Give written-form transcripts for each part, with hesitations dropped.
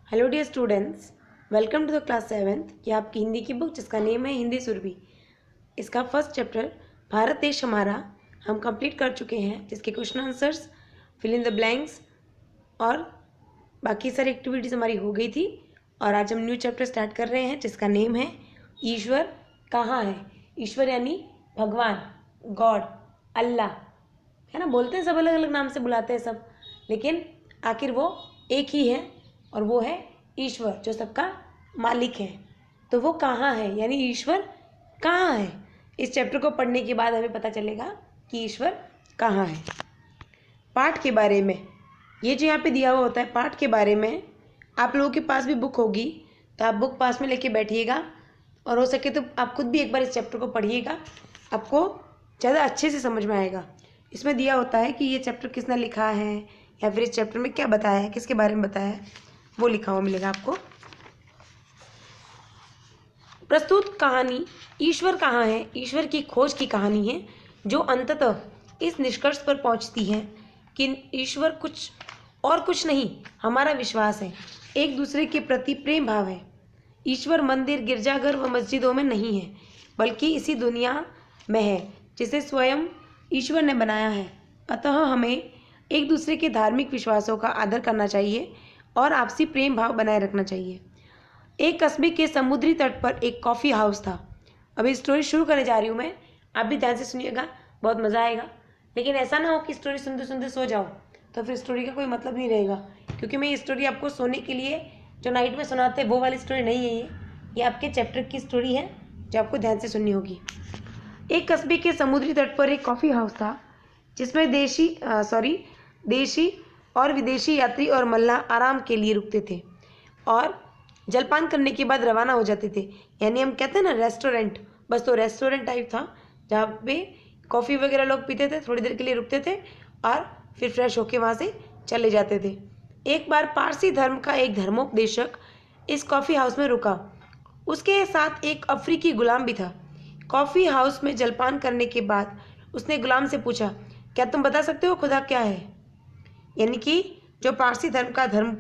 Hello dear students, welcome to the class 7th। ये आपकी हिंदी की बुक जिसका नेम है हिंदी सुरभि। इसका फर्स्ट चैप्टर भारत देश हमारा हम कंप्लीट कर चुके हैं, जिसके question answers, fill in the blanks और बाकी सारी एक्टिविटीज़ हमारी हो गई थी। और आज हम न्यू चैप्टर स्टार्ट कर रहे हैं जिसका नेम है ईश्वर कहाँ है। ईश्वर यानी भगवान, गॉड, अल्लाह, है ना। बोलते हैं सब अलग अलग नाम से बुलाते हैं सब, लेकिन आखिर वो एक ही है और वो है ईश्वर जो सबका मालिक है। तो वो कहाँ है यानी ईश्वर कहाँ है। इस चैप्टर को पढ़ने के बाद हमें पता चलेगा कि ईश्वर कहाँ है। पाठ के बारे में, ये जो यहाँ पे दिया हुआ होता है पाठ के बारे में, आप लोगों के पास भी बुक होगी तो आप बुक पास में लेके बैठिएगा और हो सके तो आप खुद भी एक बार इस चैप्टर को पढ़िएगा, आपको ज़्यादा अच्छे से समझ में आएगा। इसमें दिया होता है कि ये चैप्टर किसने लिखा है या फिर इस चैप्टर में क्या बताया है, किसके बारे में बताया है, वो लिखा हुआ मिलेगा आपको। प्रस्तुत कहानी ईश्वर कहाँ है, ईश्वर की खोज की कहानी है जो अंततः इस निष्कर्ष पर पहुंचती है कि ईश्वर कुछ नहीं, हमारा विश्वास है, एक दूसरे के प्रति प्रेम भाव है। ईश्वर मंदिर, गिरजाघर व मस्जिदों में नहीं है, बल्कि इसी दुनिया में है जिसे स्वयं ईश्वर ने बनाया है। अतः हमें एक दूसरे के धार्मिक विश्वासों का आदर करना चाहिए और आपसी प्रेम भाव बनाए रखना चाहिए। एक कस्बे के समुद्री तट पर एक कॉफ़ी हाउस था। अभी स्टोरी शुरू करने जा रही हूँ मैं, आप भी ध्यान से सुनिएगा, बहुत मज़ा आएगा। लेकिन ऐसा ना हो कि स्टोरी सुनते सुनते सो जाओ, तो फिर स्टोरी का कोई मतलब नहीं रहेगा, क्योंकि मैं ये स्टोरी आपको सोने के लिए जो नाइट में सुनाते हैं वो वाली स्टोरी नहीं है। ये आपके चैप्टर की स्टोरी है जो आपको ध्यान से सुननी होगी। एक कस्बे के समुद्री तट पर एक कॉफ़ी हाउस था जिसमें देशी और विदेशी यात्री और मल्लाह आराम के लिए रुकते थे और जलपान करने के बाद रवाना हो जाते थे। यानी हम कहते हैं ना रेस्टोरेंट, बस तो रेस्टोरेंट टाइप था जहाँ पे कॉफ़ी वगैरह लोग पीते थे, थोड़ी देर के लिए रुकते थे और फिर फ्रेश होके वहाँ से चले जाते थे। एक बार पारसी धर्म का एक धर्मोपदेशक इस कॉफ़ी हाउस में रुका। उसके साथ एक अफ्रीकी गुलाम भी था। कॉफ़ी हाउस में जलपान करने के बाद उसने गुलाम से पूछा, क्या तुम बता सकते हो खुदा क्या है। यानी कि जो पारसी धर्म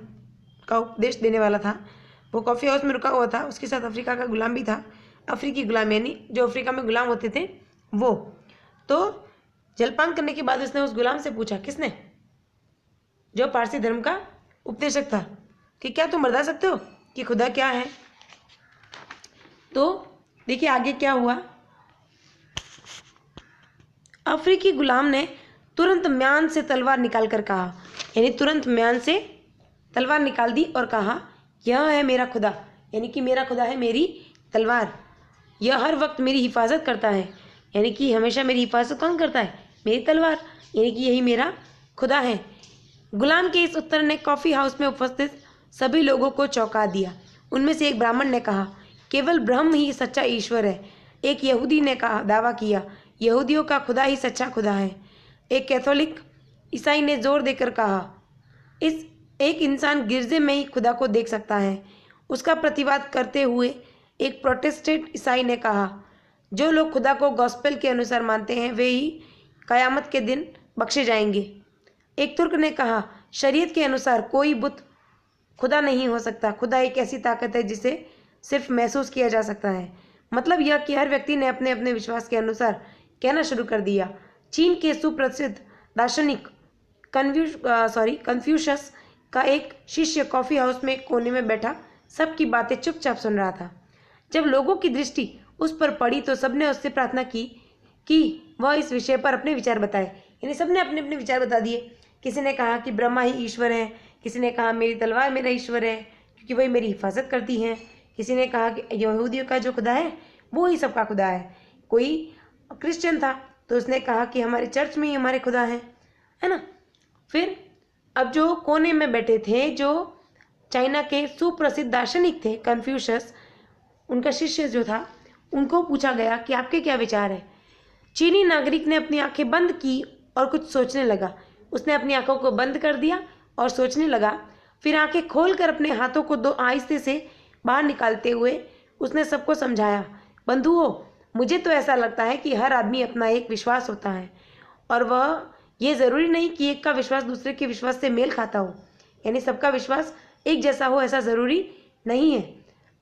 का उपदेश देने वाला था वो कॉफ़ी हाउस में रुका हुआ था, उसके साथ अफ्रीका का गुलाम भी था। अफ्रीकी गुलाम यानी जो अफ्रीका में गुलाम होते थे वो। तो जलपान करने के बाद उसने उस गुलाम से पूछा, किसने, जो पारसी धर्म का उपदेशक था, कि क्या तुम बता सकते हो कि खुदा क्या है। तो देखिए आगे क्या हुआ। अफ्रीकी गुलाम ने तुरंत म्यान से तलवार निकालकर कहा, यानी तुरंत म्यान से तलवार निकाल दी और कहा, यह है मेरा खुदा, यानी कि मेरा खुदा है मेरी तलवार। यह हर वक्त मेरी हिफाजत करता है, यानी कि हमेशा मेरी हिफाजत कौन करता है, मेरी तलवार, यानी कि यही मेरा खुदा है। गुलाम के इस उत्तर ने कॉफ़ी हाउस में उपस्थित सभी लोगों को चौंका दिया। उनमें से एक ब्राह्मण ने कहा, केवल ब्रह्म ही सच्चा ईश्वर है। एक यहूदी ने कहा, दावा किया, यहूदियों का खुदा ही सच्चा खुदा है। एक कैथोलिक ईसाई ने जोर देकर कहा, इस एक इंसान गिरजे में ही खुदा को देख सकता है। उसका प्रतिवाद करते हुए एक प्रोटेस्टेंट ईसाई ने कहा, जो लोग खुदा को गॉस्पेल के अनुसार मानते हैं वे ही कयामत के दिन बख्शे जाएंगे। एक तुर्क ने कहा, शरीयत के अनुसार कोई बुत खुदा नहीं हो सकता, खुदा एक ऐसी ताकत है जिसे सिर्फ महसूस किया जा सकता है। मतलब यह कि हर व्यक्ति ने अपने अपने विश्वास के अनुसार कहना शुरू कर दिया। चीन के सुप्रसिद्ध दार्शनिक कन्फ्यूशस का एक शिष्य कॉफ़ी हाउस में एक कोने में बैठा सबकी बातें चुपचाप सुन रहा था। जब लोगों की दृष्टि उस पर पड़ी तो सबने उससे प्रार्थना की कि वह इस विषय पर अपने विचार बताए। यानी सबने अपने अपने विचार बता दिए। किसी ने कहा कि ब्रह्मा ही ईश्वर है, किसी ने कहा मेरी तलवार मेरा ईश्वर है क्योंकि वही मेरी हिफाजत करती है, किसी ने कहा कि यहूदियों का जो खुदा है वो ही सबका खुदा है। कोई क्रिश्चियन था तो उसने कहा कि हमारे चर्च में ही हमारे खुदा है ना। फिर अब जो कोने में बैठे थे, जो चाइना के सुप्रसिद्ध दार्शनिक थे कन्फ्यूशस, उनका शिष्य जो था, उनको पूछा गया कि आपके क्या विचार है। चीनी नागरिक ने अपनी आंखें बंद की और कुछ सोचने लगा। उसने अपनी आंखों को बंद कर दिया और सोचने लगा। फिर आंखें खोलकर अपने हाथों को दो आहिस्ते से बाहर निकालते हुए उसने सबको समझाया, बंधुओं, मुझे तो ऐसा लगता है कि हर आदमी अपना एक विश्वास होता है और वह ये ज़रूरी नहीं कि एक का विश्वास दूसरे के विश्वास से मेल खाता हो। यानी सबका विश्वास एक जैसा हो ऐसा ज़रूरी नहीं है।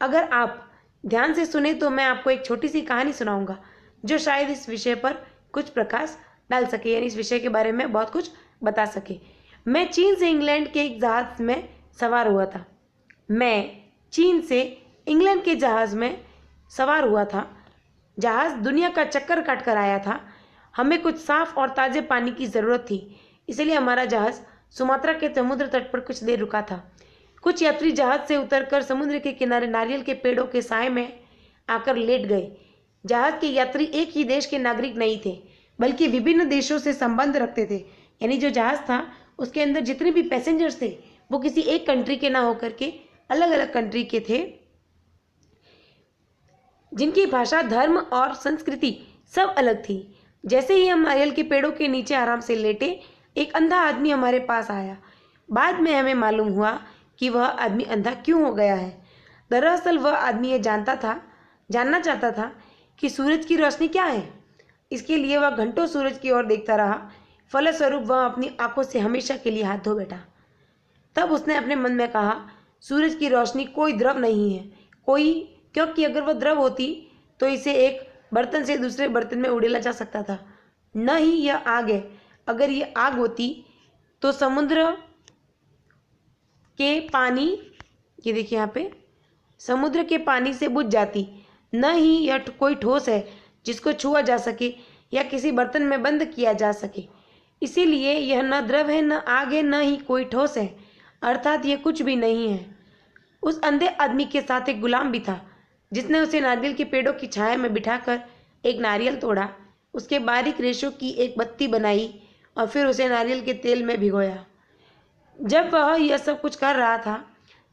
अगर आप ध्यान से सुने तो मैं आपको एक छोटी सी कहानी सुनाऊंगा जो शायद इस विषय पर कुछ प्रकाश डाल सके, यानी इस विषय के बारे में बहुत कुछ बता सके। मैं चीन से इंग्लैंड के एक जहाज़ में सवार हुआ था। जहाज़ दुनिया का चक्कर काट कर आया था। हमें कुछ साफ और ताज़े पानी की ज़रूरत थी, इसलिए हमारा जहाज़ सुमात्रा के समुद्र तट पर कुछ देर रुका था। कुछ यात्री जहाज़ से उतरकर समुद्र के किनारे नारियल के पेड़ों के साए में आकर लेट गए। जहाज़ के यात्री एक ही देश के नागरिक नहीं थे, बल्कि विभिन्न देशों से संबंध रखते थे। यानी जो जहाज़ था उसके अंदर जितने भी पैसेंजर्स थे वो किसी एक कंट्री के ना होकर के अलग अलग कंट्री के थे, जिनकी भाषा, धर्म और संस्कृति सब अलग थी। जैसे ही हम नारियल के पेड़ों के नीचे आराम से लेटे, एक अंधा आदमी हमारे पास आया। बाद में हमें मालूम हुआ कि वह आदमी अंधा क्यों हो गया है। दरअसल वह आदमी ये जानना चाहता था कि सूरज की रोशनी क्या है। इसके लिए वह घंटों सूरज की ओर देखता रहा। फलस्वरूप वह अपनी आंखों से हमेशा के लिए हाथ धो बैठा। तब उसने अपने मन में कहा, सूरज की रोशनी कोई द्रव नहीं है, क्योंकि अगर वह द्रव होती तो इसे एक बर्तन से दूसरे बर्तन में उड़ेला जा सकता था। न ही यह आग है। अगर यह आग होती तो समुद्र के पानी, ये देखिए यहाँ पे, समुद्र के पानी से बुझ जाती। न ही यह कोई ठोस है जिसको छुआ जा सके या किसी बर्तन में बंद किया जा सके। इसीलिए यह न द्रव है, न आग है, न ही कोई ठोस है, अर्थात यह कुछ भी नहीं है। उस अंधे आदमी के साथ एक गुलाम भी था, जिसने उसे नारियल के पेड़ों की छाया में बिठाकर एक नारियल तोड़ा, उसके बारीक रेशों की एक बत्ती बनाई और फिर उसे नारियल के तेल में भिगोया। जब वह यह सब कुछ कर रहा था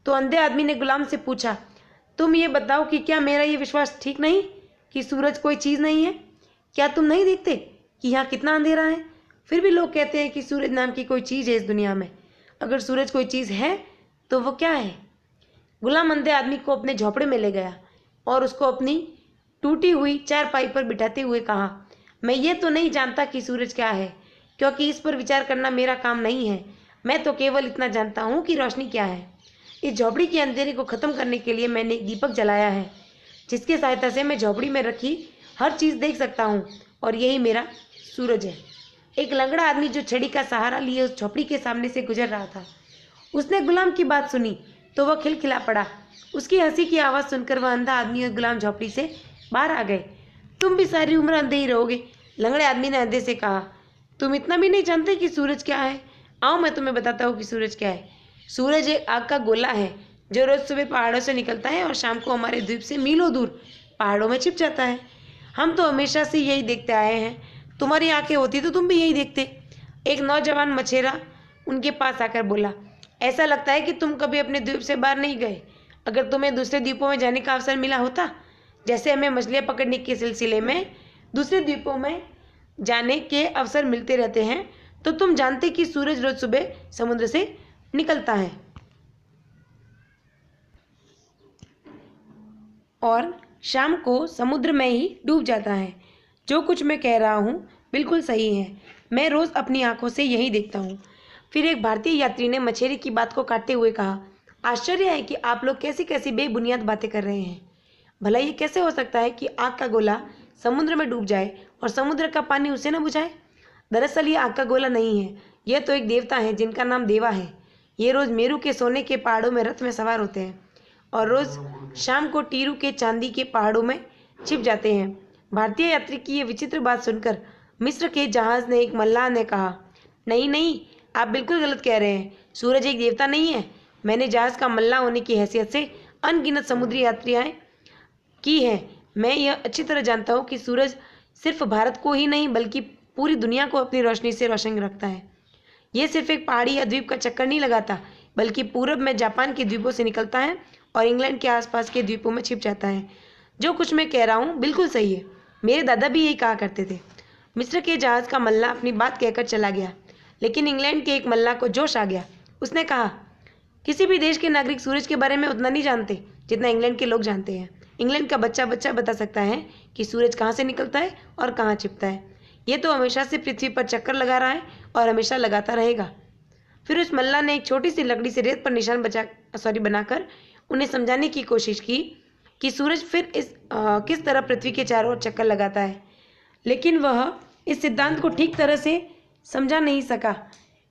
तो अंधे आदमी ने गुलाम से पूछा, तुम ये बताओ कि क्या मेरा ये विश्वास ठीक नहीं कि सूरज कोई चीज़ नहीं है? क्या तुम नहीं देखते कि यहाँ कितना अंधेरा है? फिर भी लोग कहते हैं कि सूरज नाम की कोई चीज़ है इस दुनिया में। अगर सूरज कोई चीज़ है तो वो क्या है? गुलाम अंधे आदमी को अपने झोपड़े में ले गया और उसको अपनी टूटी हुई चारपाई पर बिठाते हुए कहा, मैं ये तो नहीं जानता कि सूरज क्या है, क्योंकि इस पर विचार करना मेरा काम नहीं है। मैं तो केवल इतना जानता हूँ कि रोशनी क्या है। इस झोपड़ी के अंधेरे को ख़त्म करने के लिए मैंने एक दीपक जलाया है, जिसकी सहायता से मैं झोपड़ी में रखी हर चीज़ देख सकता हूँ, और यही मेरा सूरज है। एक लंगड़ा आदमी जो छड़ी का सहारा लिए उस झोपड़ी के सामने से गुजर रहा था, उसने गुलाम की बात सुनी तो वह खिलखिला पड़ा। उसकी हंसी की आवाज़ सुनकर वह अंधा आदमी और गुलाम झोपड़ी से बाहर आ गए। तुम भी सारी उम्र अंधे ही रहोगे, लंगड़े आदमी ने अंधे से कहा। तुम इतना भी नहीं जानते कि सूरज क्या है? आओ मैं तुम्हें बताता हूँ कि सूरज क्या है। सूरज एक आग का गोला है जो रोज़ सुबह पहाड़ों से निकलता है और शाम को हमारे द्वीप से मीलों दूर पहाड़ों में छिप जाता है। हम तो हमेशा से यही देखते आए हैं। तुम्हारी आंखें होती तो तुम भी यही देखते। एक नौजवान मछेरा उनके पास आकर बोला, ऐसा लगता है कि तुम कभी अपने द्वीप से बाहर नहीं गए। अगर तुम्हें दूसरे द्वीपों में जाने का अवसर मिला होता, जैसे हमें मछलियाँ पकड़ने के सिलसिले में दूसरे द्वीपों में जाने के अवसर मिलते रहते हैं, तो तुम जानते कि सूरज रोज सुबह समुद्र से निकलता है और शाम को समुद्र में ही डूब जाता है। जो कुछ मैं कह रहा हूँ बिल्कुल सही है। मैं रोज़ अपनी आंखों से यही देखता हूँ। फिर एक भारतीय यात्री ने मछेरे की बात को काटते हुए कहा, आश्चर्य है कि आप लोग कैसी कैसी बेबुनियाद बातें कर रहे हैं। भला ये कैसे हो सकता है कि आग का गोला समुद्र में डूब जाए और समुद्र का पानी उसे न बुझाए? दरअसल ये आग का गोला नहीं है, यह तो एक देवता है जिनका नाम देवा है। ये रोज़ मेरू के सोने के पहाड़ों में रथ में सवार होते हैं और रोज़ शाम को टीरू के चांदी के पहाड़ों में छिप जाते हैं। भारतीय यात्री की ये विचित्र बात सुनकर मिस्र के जहाज़ ने एक मल्लाह ने कहा, नहीं नहीं, आप बिल्कुल गलत कह रहे हैं। सूरज एक देवता नहीं है। मैंने जहाज़ का मल्लाह होने की हैसियत से अनगिनत समुद्री यात्राएं की हैं। मैं यह अच्छी तरह जानता हूँ कि सूरज सिर्फ भारत को ही नहीं बल्कि पूरी दुनिया को अपनी रोशनी से रोशन रखता है। ये सिर्फ एक पहाड़ी या द्वीप का चक्कर नहीं लगाता, बल्कि पूरब में जापान के द्वीपों से निकलता है और इंग्लैंड के आसपास के द्वीपों में छिप जाता है। जो कुछ मैं कह रहा हूँ बिल्कुल सही है। मेरे दादा भी यही कहा करते थे। मिस्र के जहाज़ का मल्लाह अपनी बात कहकर चला गया, लेकिन इंग्लैंड के एक मल्लाह को जोश आ गया। उसने कहा, किसी भी देश के नागरिक सूरज के बारे में उतना नहीं जानते जितना इंग्लैंड के लोग जानते हैं। इंग्लैंड का बच्चा बता सकता है कि सूरज कहाँ से निकलता है और कहाँ छिपता है। ये तो हमेशा से पृथ्वी पर चक्कर लगा रहा है और हमेशा लगाता रहेगा। फिर उस मल्लाह ने एक छोटी सी लकड़ी से रेत पर निशान बनाकर उन्हें समझाने की कोशिश की कि सूरज फिर किस तरह पृथ्वी के चारों ओर चक्कर लगाता है, लेकिन वह इस सिद्धांत को ठीक तरह से समझा नहीं सका।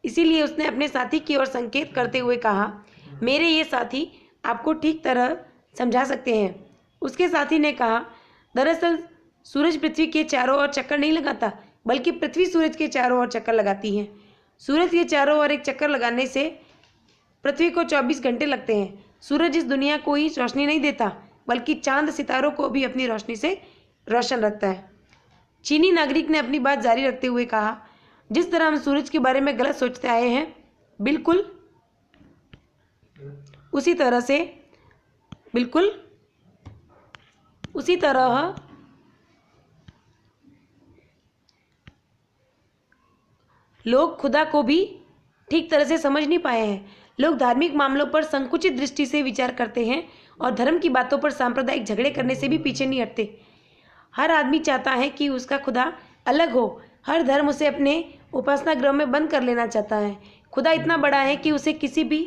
इसीलिए उसने अपने साथी की ओर संकेत करते हुए कहा, मेरे ये साथी आपको ठीक तरह समझा सकते हैं। उसके साथी ने कहा, दरअसल सूरज पृथ्वी के चारों ओर चक्कर नहीं लगाता, बल्कि पृथ्वी सूरज के चारों ओर चक्कर लगाती है। सूरज के चारों ओर एक चक्कर लगाने से पृथ्वी को 24 घंटे लगते हैं। सूरज इस दुनिया को ही रोशनी नहीं देता, बल्कि चांद सितारों को भी अपनी रोशनी से रोशन रखता है। चीनी नागरिक ने अपनी बात जारी रखते हुए कहा, जिस तरह हम सूरज के बारे में गलत सोचते आए हैं, बिल्कुल उसी तरह लोग खुदा को भी ठीक तरह से समझ नहीं पाए हैं। लोग धार्मिक मामलों पर संकुचित दृष्टि से विचार करते हैं और धर्म की बातों पर सांप्रदायिक झगड़े करने से भी पीछे नहीं हटते। हर आदमी चाहता है कि उसका खुदा अलग हो। हर धर्म उसे अपने उपासना गृह में बंद कर लेना चाहता है। खुदा इतना बड़ा है कि उसे किसी भी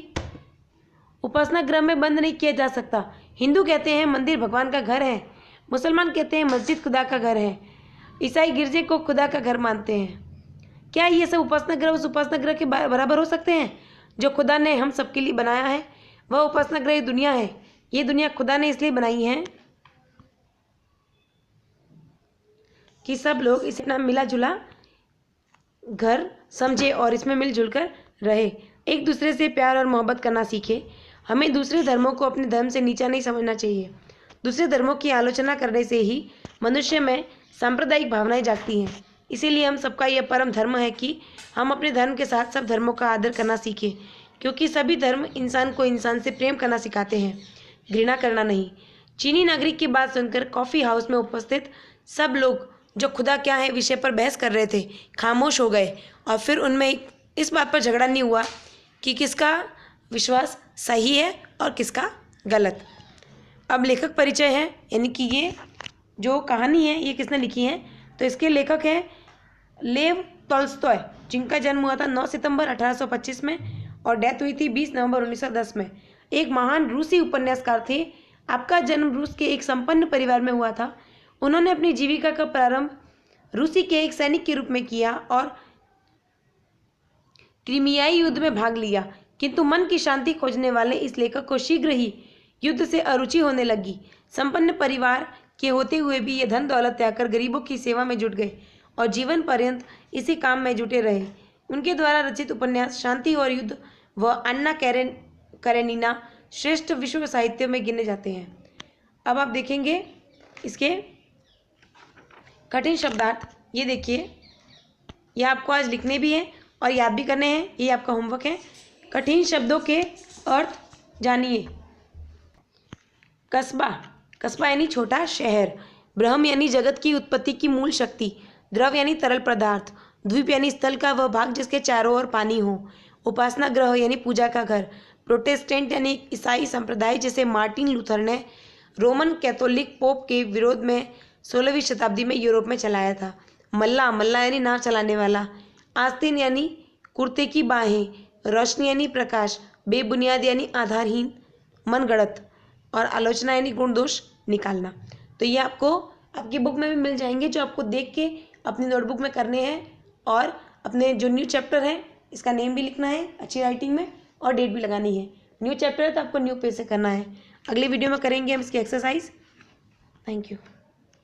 उपासना गृह में बंद नहीं किया जा सकता। हिंदू कहते हैं मंदिर भगवान का घर है, मुसलमान कहते हैं मस्जिद खुदा का घर है, ईसाई गिरजे को खुदा का घर मानते हैं। क्या ये सब उपासना गृह उस उपासना गृह के बराबर हो सकते हैं जो खुदा ने हम सबके लिए बनाया है? वह उपासना गृह दुनिया है। ये दुनिया खुदा ने इसलिए बनाई है कि सब लोग इसे अपना मिला जुला घर समझे और इसमें मिलजुल कर रहे, एक दूसरे से प्यार और मोहब्बत करना सीखे। हमें दूसरे धर्मों को अपने धर्म से नीचा नहीं समझना चाहिए। दूसरे धर्मों की आलोचना करने से ही मनुष्य में सांप्रदायिक भावनाएं जागती हैं। इसीलिए हम सबका यह परम धर्म है कि हम अपने धर्म के साथ सब धर्मों का आदर करना सीखें, क्योंकि सभी धर्म इंसान को इंसान से प्रेम करना सिखाते हैं, घृणा करना नहीं। चीनी नागरिक की बात सुनकर कॉफ़ी हाउस में उपस्थित सब लोग जो खुदा क्या है विषय पर बहस कर रहे थे, खामोश हो गए और फिर उनमें इस बात पर झगड़ा नहीं हुआ कि किसका विश्वास सही है और किसका गलत। अब लेखक परिचय है, यानी कि ये जो कहानी है ये किसने लिखी है, तो इसके लेखक हैं लेव टॉल्स्टॉय, जिनका जन्म हुआ था 9 सितंबर 1825 में और डेथ हुई थी 20 नवंबर 1910 में। एक महान रूसी उपन्यासकार थे। आपका जन्म रूस के एक संपन्न परिवार में हुआ था। उन्होंने अपनी जीविका का प्रारंभ रूसी के एक सैनिक के रूप में किया और क्रीमियाई युद्ध में भाग लिया, किंतु मन की शांति खोजने वाले इस लेखक को शीघ्र ही युद्ध से अरुचि होने लगी। संपन्न परिवार के होते हुए भी ये धन दौलत त्याग कर गरीबों की सेवा में जुट गए और जीवन पर्यंत इसी काम में जुटे रहे। उनके द्वारा रचित उपन्यास शांति और युद्ध व अन्ना कैरेनिना श्रेष्ठ विश्व साहित्य में गिने जाते हैं। अब आप देखेंगे इसके कठिन शब्दार्थ। ये देखिए, ये आपको आज लिखने भी हैं और याद भी करने हैं, ये आपका होमवर्क है। कठिन शब्दों के अर्थ जानिए। कस्बा, कस्बा यानी छोटा शहर। ब्रह्म यानी जगत की उत्पत्ति की मूल शक्ति। द्रव यानी तरल पदार्थ। द्वीप यानी स्थल का वह भाग जिसके चारों ओर पानी हो। उपासना गृह यानी पूजा का घर। प्रोटेस्टेंट यानी ईसाई संप्रदाय जिसे मार्टिन लूथर ने रोमन कैथोलिक पोप के विरोध में 16वीं शताब्दी में यूरोप में चलाया था। मल्ला, मल्ला यानी नाव चलाने वाला। आस्तीन यानी कुर्ते की बाहें। रोशनी यानी प्रकाश। बेबुनियाद यानी आधारहीन, मनगढ़ंत। और आलोचना यानी गुण दोष निकालना। तो ये आपको आपकी बुक में भी मिल जाएंगे, जो आपको देख के अपनी नोटबुक में करने हैं और अपने जो न्यू चैप्टर है इसका नेम भी लिखना है अच्छी राइटिंग में और डेट भी लगानी है। न्यू चैप्टर है तो आपको न्यू पेज से करना है। अगली वीडियो में करेंगे हम इसकी एक्सरसाइज। Thank you.